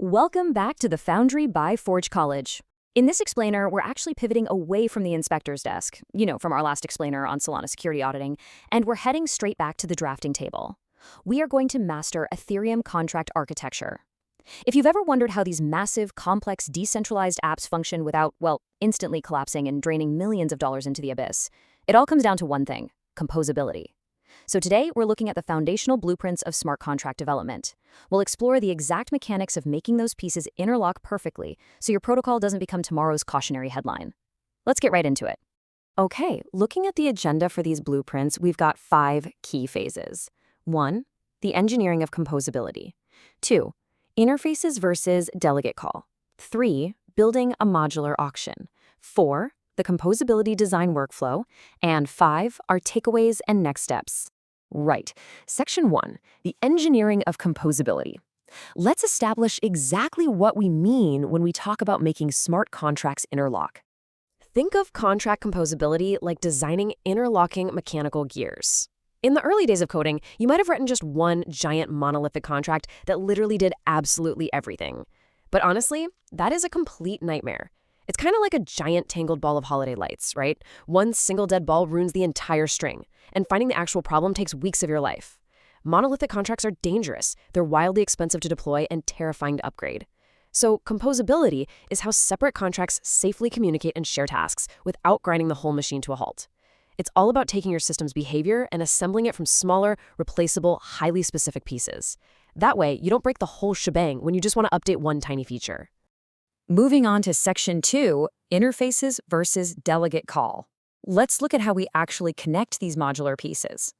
Welcome back to the Foundry by Forge College. In this explainer, we're actually pivoting away from the inspector's desk, from our last explainer on Solana security auditing, and we're heading straight back to the drafting table. We are going to master Ethereum contract architecture. If you've ever wondered how these massive, complex, decentralized apps function without, instantly collapsing and draining millions of dollars into the abyss, it all comes down to one thing: composability. So today, we're looking at the foundational blueprints of smart contract development. We'll explore the exact mechanics of making those pieces interlock perfectly so your protocol doesn't become tomorrow's cautionary headline. Let's get right into it. Okay, looking at the agenda for these blueprints, we've got 5 key phases. 1. The engineering of composability. 2. Interfaces versus delegate call. 3. Building a modular auction. 4. The composability design workflow. And 5. Our takeaways and next steps. Right. Section 1. The engineering of composability. Let's establish exactly what we mean when we talk about making smart contracts interlock. Think of contract composability like designing interlocking mechanical gears. In the early days of coding, you might have written just one giant monolithic contract that literally did absolutely everything. But honestly, that is a complete nightmare. It's kind of like a giant tangled ball of holiday lights, right? One single dead ball ruins the entire string, and finding the actual problem takes weeks of your life. Monolithic contracts are dangerous. They're wildly expensive to deploy and terrifying to upgrade. So composability is how separate contracts safely communicate and share tasks without grinding the whole machine to a halt. It's all about taking your system's behavior and assembling it from smaller, replaceable, highly specific pieces. That way, you don't break the whole shebang when you just want to update one tiny feature. Moving on to Section 2, interfaces versus delegate call. Let's look at how we actually connect these modular pieces.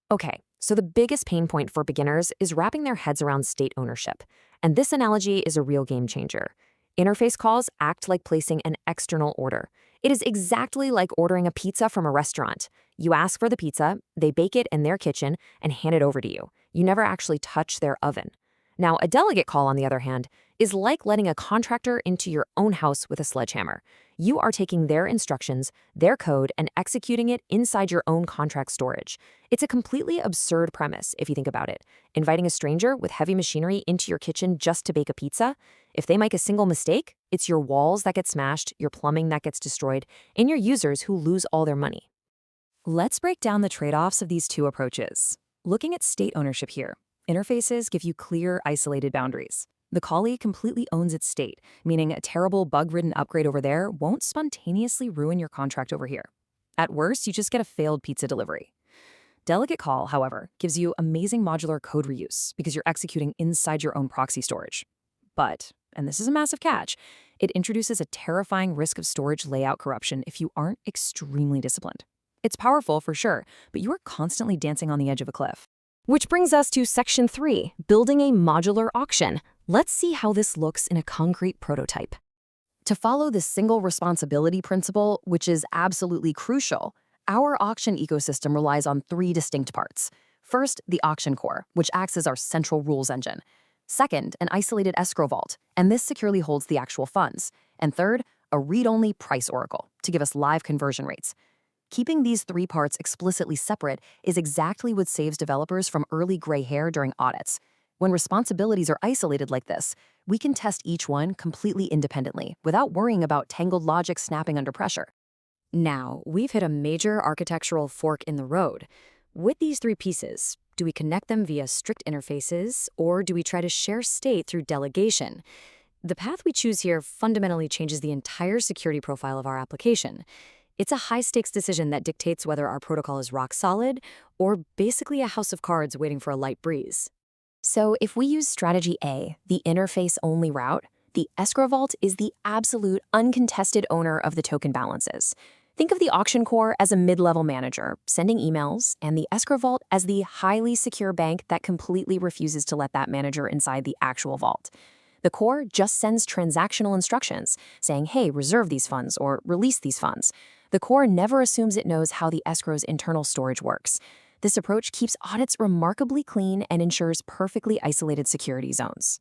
Okay, so the biggest pain point for beginners is wrapping their heads around state ownership. And this analogy is a real game changer. Interface calls act like placing an external order. It is exactly like ordering a pizza from a restaurant. You ask for the pizza, they bake it in their kitchen, and hand it over to you. You never actually touch their oven. Now, a delegate call, on the other hand, is like letting a contractor into your own house with a sledgehammer. You are taking their instructions, their code, and executing it inside your own contract storage. It's a completely absurd premise, if you think about it. Inviting a stranger with heavy machinery into your kitchen just to bake a pizza? If they make a single mistake, it's your walls that get smashed, your plumbing that gets destroyed, and your users who lose all their money. Let's break down the trade-offs of these two approaches. Looking at state ownership here, interfaces give you clear, isolated boundaries. The callee completely owns its state, meaning a terrible bug-ridden upgrade over there won't spontaneously ruin your contract over here. At worst, you just get a failed pizza delivery. Delegate call, however, gives you amazing modular code reuse because you're executing inside your own proxy storage. But, and this is a massive catch, it introduces a terrifying risk of storage layout corruption if you aren't extremely disciplined. It's powerful for sure, but you are constantly dancing on the edge of a cliff. Which brings us to Section 3, building a modular auction. Let's see how this looks in a concrete prototype. To follow the single responsibility principle, which is absolutely crucial, our auction ecosystem relies on 3 distinct parts. First, the auction core, which acts as our central rules engine. Second, an isolated escrow vault, and this securely holds the actual funds. And third, a read-only price oracle to give us live conversion rates. Keeping these 3 parts explicitly separate is exactly what saves developers from early gray hair during audits. When responsibilities are isolated like this, we can test each one completely independently without worrying about tangled logic snapping under pressure. Now, we've hit a major architectural fork in the road. With these 3 pieces, do we connect them via strict interfaces, or do we try to share state through delegation? The path we choose here fundamentally changes the entire security profile of our application. It's a high-stakes decision that dictates whether our protocol is rock solid or basically a house of cards waiting for a light breeze. So if we use strategy A, the interface-only route, the escrow vault is the absolute uncontested owner of the token balances. Think of the auction core as a mid-level manager, sending emails, and the escrow vault as the highly secure bank that completely refuses to let that manager inside the actual vault. The core just sends transactional instructions, saying, hey, reserve these funds or release these funds. The core never assumes it knows how the escrow's internal storage works. This approach keeps audits remarkably clean and ensures perfectly isolated security zones.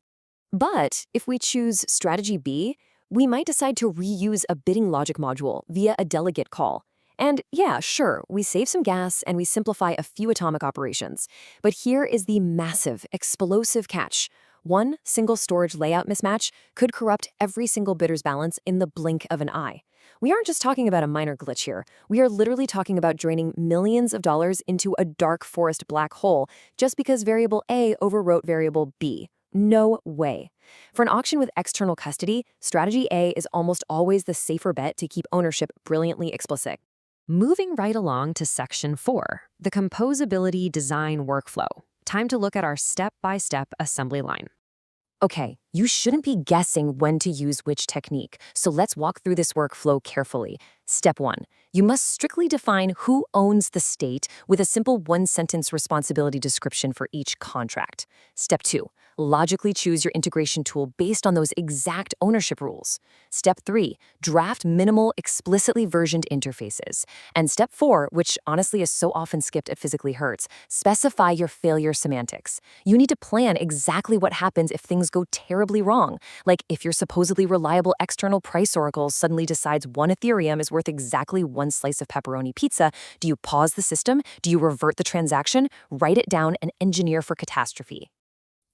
But if we choose strategy B, we might decide to reuse a bidding logic module via a delegate call. And yeah, sure, we save some gas and we simplify a few atomic operations. But here is the massive, explosive catch. One single storage layout mismatch could corrupt every single bidder's balance in the blink of an eye. We aren't just talking about a minor glitch here. We are literally talking about draining millions of dollars into a dark forest black hole just because variable A overwrote variable B. No way. For an auction with external custody, strategy A is almost always the safer bet to keep ownership brilliantly explicit. Moving right along to Section 4, the Composability Design Workflow. Time to look at our step-by-step assembly line. Okay, you shouldn't be guessing when to use which technique, so let's walk through this workflow carefully. Step 1. You must strictly define who owns the state with a simple one-sentence responsibility description for each contract. Step 2. Logically choose your integration tool based on those exact ownership rules. Step 3. Draft minimal, explicitly versioned interfaces. And Step 4, which honestly is so often skipped it physically hurts, specify your failure semantics. You need to plan exactly what happens if things go terribly wrong. Like if your supposedly reliable external price oracle suddenly decides one Ethereum is worth exactly one slice of pepperoni pizza, do you pause the system? Do you revert the transaction? Write it down and engineer for catastrophe.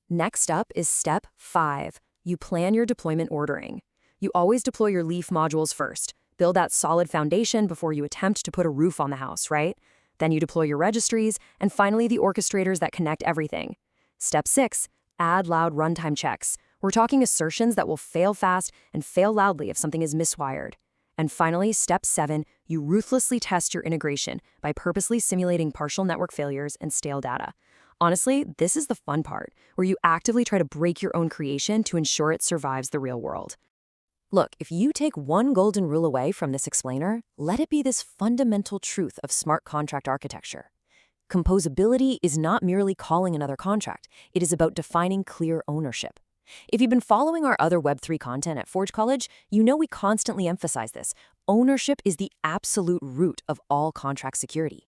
Next up is Step 5. You plan your deployment ordering. You always deploy your Leaf modules first. Build that solid foundation before you attempt to put a roof on the house, right? Then you deploy your registries, and finally the orchestrators that connect everything. Step 6. Add loud runtime checks. We're talking assertions that will fail fast and fail loudly if something is miswired. And finally, Step 7, you ruthlessly test your integration by purposely simulating partial network failures and stale data. Honestly, this is the fun part, where you actively try to break your own creation to ensure it survives the real world. Look, if you take one golden rule away from this explainer, let it be this fundamental truth of smart contract architecture. Composability is not merely calling another contract. It is about defining clear ownership. If you've been following our other Web3 content at Forge College, you know we constantly emphasize this. Ownership is the absolute root of all contract security.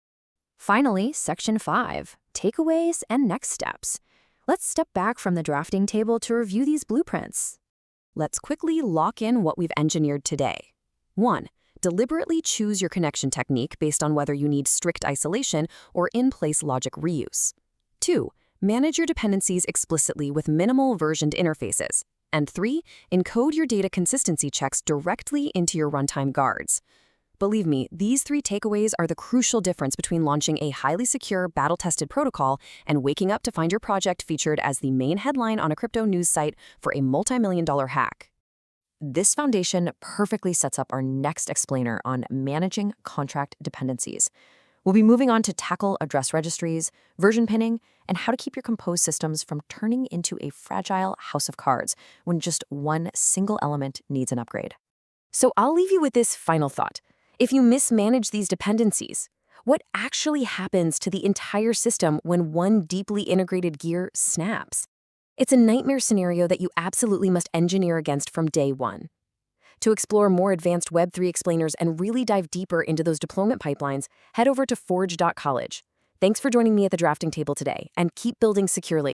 Finally, Section 5, takeaways and next steps. Let's step back from the drafting table to review these blueprints. Let's quickly lock in what we've engineered today. 1. Deliberately choose your connection technique based on whether you need strict isolation or in-place logic reuse. 2. Manage your dependencies explicitly with minimal versioned interfaces. And 3. Encode your data consistency checks directly into your runtime guards. Believe me, these 3 takeaways are the crucial difference between launching a highly secure, battle-tested protocol and waking up to find your project featured as the main headline on a crypto news site for a multi-million-dollar hack. This foundation perfectly sets up our next explainer on managing contract dependencies. We'll be moving on to tackle address registries, version pinning, and how to keep your Compose systems from turning into a fragile house of cards when just one single element needs an upgrade. So I'll leave you with this final thought. If you mismanage these dependencies, what actually happens to the entire system when one deeply integrated gear snaps? It's a nightmare scenario that you absolutely must engineer against from day one. To explore more advanced Web3 explainers and really dive deeper into those deployment pipelines, head over to forge.college. Thanks for joining me at the drafting table today, and keep building securely.